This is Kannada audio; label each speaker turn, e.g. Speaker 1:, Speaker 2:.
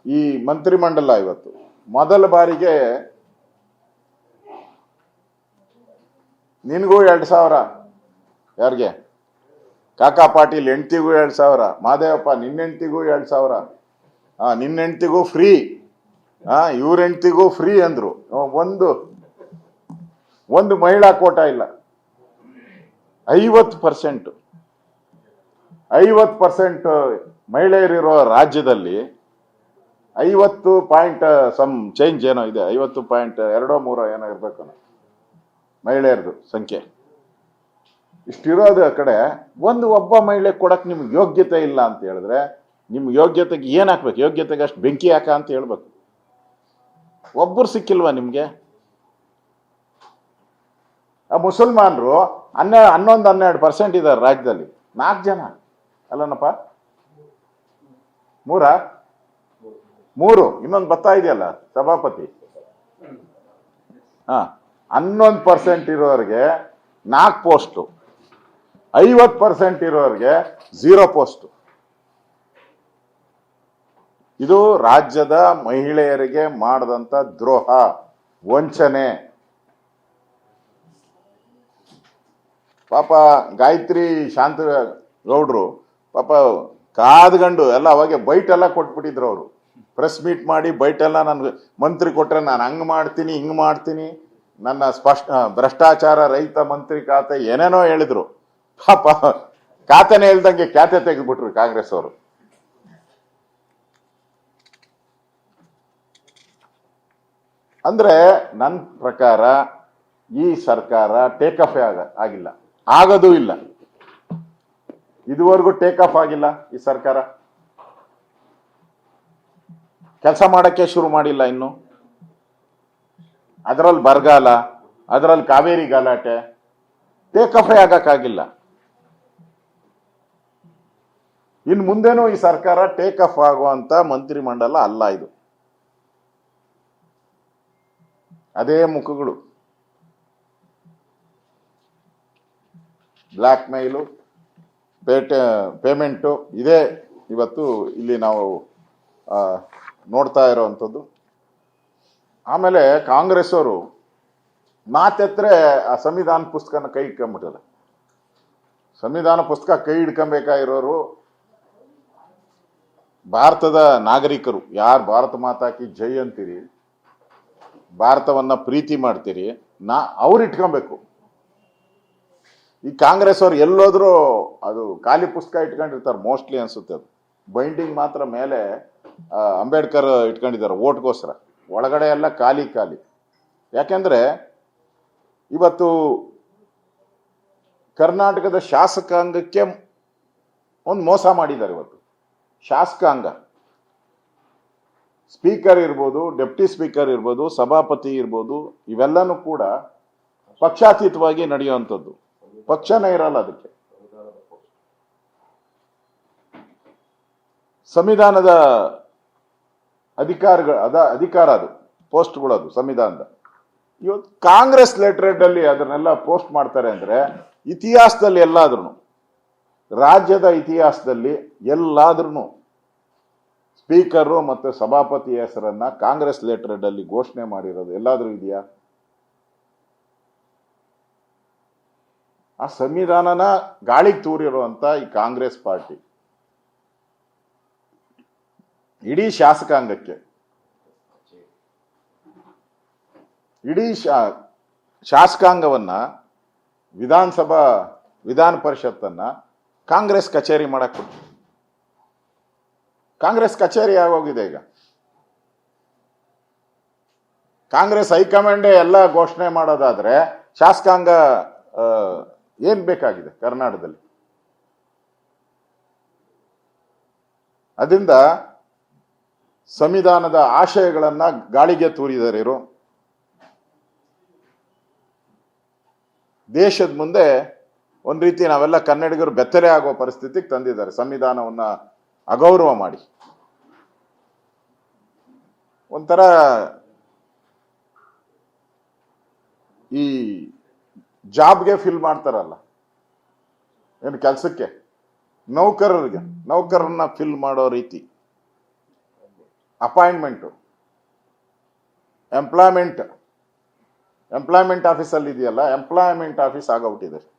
Speaker 1: ಈ ಮಂತ್ರಿಮಂಡಲ ಇವತ್ತು ಮೊದಲ ಬಾರಿಗೆ ನಿನಗೂ 2,000, ಯಾರಿಗೆ ಕಾಕಾ ಪಾಟೀಲ್ ಹೆಂಡ್ತಿಗೂ 2,000, ಮಾದೇವಪ್ಪ ನಿನ್ನ ಹೆಂಡ್ತಿಗೂ 2,000, ನಿನ್ನ ಹೆಂಡ್ತಿಗೂ ಫ್ರೀ, ಇವ್ರ ಹೆಂಡ್ತಿಗೂ ಫ್ರೀ ಅಂದ್ರು. ಒಂದು ಮಹಿಳಾ ಕೋಟ ಇಲ್ಲ. 50% ಮಹಿಳೆಯರಿರೋ ರಾಜ್ಯದಲ್ಲಿ 50 ಪಾಯಿಂಟ್ ಸಮ್ ಚೇಂಜ್ ಏನೋ ಇದೆ, 50.2-3 ಏನೋ ಇರ್ಬೇಕು ಮಹಿಳೆಯರದು ಸಂಖ್ಯೆ. ಇಷ್ಟಿರೋದು ಆ ಕಡೆ ಒಬ್ಬ ಮಹಿಳೆ ಕೊಡಕ್ ನಿಮ್ಗೆ ಯೋಗ್ಯತೆ ಇಲ್ಲ ಅಂತ ಹೇಳಿದ್ರೆ ನಿಮ್ಗೆ ಯೋಗ್ಯತೆಗೆ ಏನ್ ಹಾಕ್ಬೇಕು? ಯೋಗ್ಯತೆಗೆ ಅಷ್ಟು ಬೆಂಕಿ ಹಾಕ ಅಂತ ಹೇಳ್ಬೇಕು. ಒಬ್ಬರು ಸಿಕ್ಕಿಲ್ವಾ ನಿಮ್ಗೆ? ಆ ಮುಸಲ್ಮಾನರು 11-12% ಇದ್ದಾರೆ ರಾಜ್ಯದಲ್ಲಿ. 4 ಜನ ಅಲ್ಲನಪ್ಪ, 3 ಇನ್ನೊಂದು ಬರ್ತಾ ಇದೆಯಲ್ಲ ಸಭಾಪತಿ. 11% ಇರೋರಿಗೆ 4 ಪೋಸ್ಟು, 50% ಇರೋರಿಗೆ 0 ಪೋಸ್ಟು. ಇದು ರಾಜ್ಯದ ಮಹಿಳೆಯರಿಗೆ ಮಾಡದಂತ ದ್ರೋಹ, ವಂಚನೆ. ಪಾಪ ಗಾಯತ್ರಿ ಶಾಂತ ಗೌಡ್ರು ಪಾಪ ಕಾದ್ಗಂಡು ಎಲ್ಲ ಅವಾಗೆ ಬೈಟ್ ಎಲ್ಲ ಕೊಟ್ಬಿಟ್ಟಿದ್ರು. ಅವರು ಪ್ರೆಸ್ ಮೀಟ್ ಮಾಡಿ ಬೈಟ್ ಎಲ್ಲ ನನ್ಗೆ ಮಂತ್ರಿ ಕೊಟ್ರೆ ನಾನು ಹಂಗ್ ಮಾಡ್ತೀನಿ ಹಿಂಗ್ ಮಾಡ್ತೀನಿ, ನನ್ನ ಭ್ರಷ್ಟಾಚಾರ ರಹಿತ ಮಂತ್ರಿ ಖಾತೆ ಏನೇನೋ ಹೇಳಿದ್ರು. ಪಾಪ ಖಾತೆನೇ ಹೇಳ್ದಂಗೆ ಖ್ಯಾತೆ ತೆಗೆದ್ಬಿಟ್ರು ಕಾಂಗ್ರೆಸ್ ಅವರು. ಅಂದ್ರೆ ನನ್ನ ಪ್ರಕಾರ ಈ ಸರ್ಕಾರ ಟೇಕ್ ಆಫ್ ಆಗಿಲ್ಲ, ಆಗೋದೂ ಇಲ್ಲ. ಇದುವರೆಗೂ ಟೇಕ್ ಆಫ್ ಆಗಿಲ್ಲ ಈ ಸರ್ಕಾರ. ಕೆಲಸ ಮಾಡಕ್ಕೆ ಶುರು ಮಾಡಿಲ್ಲ ಇನ್ನು. ಅದರಲ್ಲಿ ಬರಗಾಲ, ಅದರಲ್ಲಿ ಕಾವೇರಿ ಗಲಾಟೆ, ಟೇಕ್ ಆಫ್ ಆಗಕ್ಕಾಗಿಲ್ಲ. ಇನ್ನು ಮುಂದೇನೂ ಈ ಸರ್ಕಾರ ಟೇಕ್ ಆಫ್ ಆಗುವಂತ ಮಂತ್ರಿಮಂಡಲ ಅಲ್ಲ ಇದು. ಅದೇ ಮುಖಗಳು, ಬ್ಲ್ಯಾಕ್ ಮೇಲು, ಪೇಮೆಂಟು, ಇದೇ ಇವತ್ತು ಇಲ್ಲಿ ನಾವು ನೋಡ್ತಾ ಇರೋವಂಥದ್ದು. ಆಮೇಲೆ ಕಾಂಗ್ರೆಸ್ ಅವರು ಮಾತೆತ್ತರೆ ಆ ಸಂವಿಧಾನ ಪುಸ್ತಕನ ಕೈ ಇಟ್ಕೊಂಡ್ಬಿಟ್ಟಲ್ಲ. ಸಂವಿಧಾನ ಪುಸ್ತಕ ಕೈ ಹಿಡ್ಕೊಬೇಕಾಗಿರೋರು ಭಾರತದ ನಾಗರಿಕರು. ಯಾರು ಭಾರತ ಮಾತಾ ಕಿ ಜೈ ಅಂತೀರಿ, ಭಾರತವನ್ನ ಪ್ರೀತಿ ಮಾಡ್ತೀರಿ, ಅವ್ರು ಇಟ್ಕೊಬೇಕು. ಈ ಕಾಂಗ್ರೆಸ್ ಅವ್ರು ಎಲ್ಲೋದ್ರೂ ಅದು ಖಾಲಿ ಪುಸ್ತಕ ಇಟ್ಕೊಂಡಿರ್ತಾರೆ ಮೋಸ್ಟ್ಲಿ ಅನ್ಸುತ್ತೆ. ಅದು ಬೈಂಡಿಂಗ್ ಮಾತ್ರ ಮೇಲೆ ಅಂಬೇಡ್ಕರ್ ಇಟ್ಕೊಂಡಿದ್ದಾರೆ ಓಟ್ಗೋಸ್ಕರ, ಒಳಗಡೆ ಎಲ್ಲ ಖಾಲಿ. ಯಾಕೆಂದ್ರೆ ಇವತ್ತು ಕರ್ನಾಟಕದ ಶಾಸಕಾಂಗಕ್ಕೆ ಒಂದು ಮೋಸ ಮಾಡಿದ್ದಾರೆ. ಇವತ್ತು ಶಾಸಕಾಂಗ, ಸ್ಪೀಕರ್ ಇರ್ಬೋದು, ಡೆಪ್ಟಿ ಸ್ಪೀಕರ್ ಇರ್ಬೋದು, ಸಭಾಪತಿ ಇರ್ಬೋದು, ಇವೆಲ್ಲನೂ ಕೂಡ ಪಕ್ಷಾತೀತವಾಗಿ ನಡೆಯುವಂಥದ್ದು. ಪಕ್ಷನೇ ಇರಲ್ಲ ಅದಕ್ಕೆ. ಸಂವಿಧಾನದ ಅಧಿಕಾರ ಅದು ಪೋಸ್ಟ್ಗಳದು ಸಂವಿಧಾನದ. ಇವತ್ತು ಕಾಂಗ್ರೆಸ್ ಲೆಟರ್ ಅಲ್ಲಿ ಅದನ್ನೆಲ್ಲ ಪೋಸ್ಟ್ ಮಾಡ್ತಾರೆ ಅಂದ್ರೆ ಇತಿಹಾಸದಲ್ಲಿ ಎಲ್ಲಾದ್ರೂ, ರಾಜ್ಯದ ಇತಿಹಾಸದಲ್ಲಿ ಎಲ್ಲಾದ್ರೂ ಸ್ಪೀಕರು ಮತ್ತು ಸಭಾಪತಿ ಹೆಸರನ್ನ ಕಾಂಗ್ರೆಸ್ ಲೆಟರ್ ಅಲ್ಲಿ ಘೋಷಣೆ ಮಾಡಿರೋದು ಎಲ್ಲಾದ್ರೂ ಇದೆಯಾ? ಆ ಸಂವಿಧಾನನ ಗಾಳಿಗೆ ತೂರಿರುವಂತ ಈ ಕಾಂಗ್ರೆಸ್ ಪಾರ್ಟಿ ಇಡೀ ಶಾಸಕಾಂಗಕ್ಕೆ, ಇಡೀ ಶಾಸಕಾಂಗವನ್ನ, ವಿಧಾನ ಪರಿಷತ್ತನ್ನ ಕಾಂಗ್ರೆಸ್ ಕಚೇರಿ ಮಾಡಕ್ ಕೊಟ್ಟು, ಕಾಂಗ್ರೆಸ್ ಕಚೇರಿ ಆಗೋಗಿದೆ ಈಗ. ಕಾಂಗ್ರೆಸ್ ಹೈಕಮಾಂಡೇ ಎಲ್ಲ ಘೋಷಣೆ ಮಾಡೋದಾದ್ರೆ ಶಾಸಕಾಂಗ ಏನ್ ಬೇಕಾಗಿದೆ ಕರ್ನಾಟಕದಲ್ಲಿ? ಅದರಿಂದ ಸಂವಿಧಾನದ ಆಶಯಗಳನ್ನ ಗಾಳಿಗೆ ತೂರಿದ್ದಾರೆ ಇವರು. ದೇಶದ ಮುಂದೆ ಒಂದ್ ರೀತಿ ನಾವೆಲ್ಲ ಕನ್ನಡಿಗರು ಬೆತ್ತಲೆ ಆಗೋ ಪರಿಸ್ಥಿತಿಗೆ ತಂದಿದ್ದಾರೆ ಸಂವಿಧಾನವನ್ನ ಅಗೌರವ ಮಾಡಿ. ಒಂಥರ ಈ ಜಾಬ್ಗೆ ಫಿಲ್ ಮಾಡ್ತಾರಲ್ಲ, ಏನು ಕೆಲಸಕ್ಕೆ ನೌಕರರನ್ನ ಫಿಲ್ ಮಾಡೋ ರೀತಿ ಅಪಾಯಿಂಟ್ಮೆಂಟು ಎಂಪ್ಲಾಯ್ಮೆಂಟ್ ಆಫೀಸಲ್ಲಿ ಇದೆಯಲ್ಲ, ಎಂಪ್ಲಾಯ್ಮೆಂಟ್ ಆಫೀಸ್ ಆಗೋಗ್ಬಿಟ್ಟಿದೆ.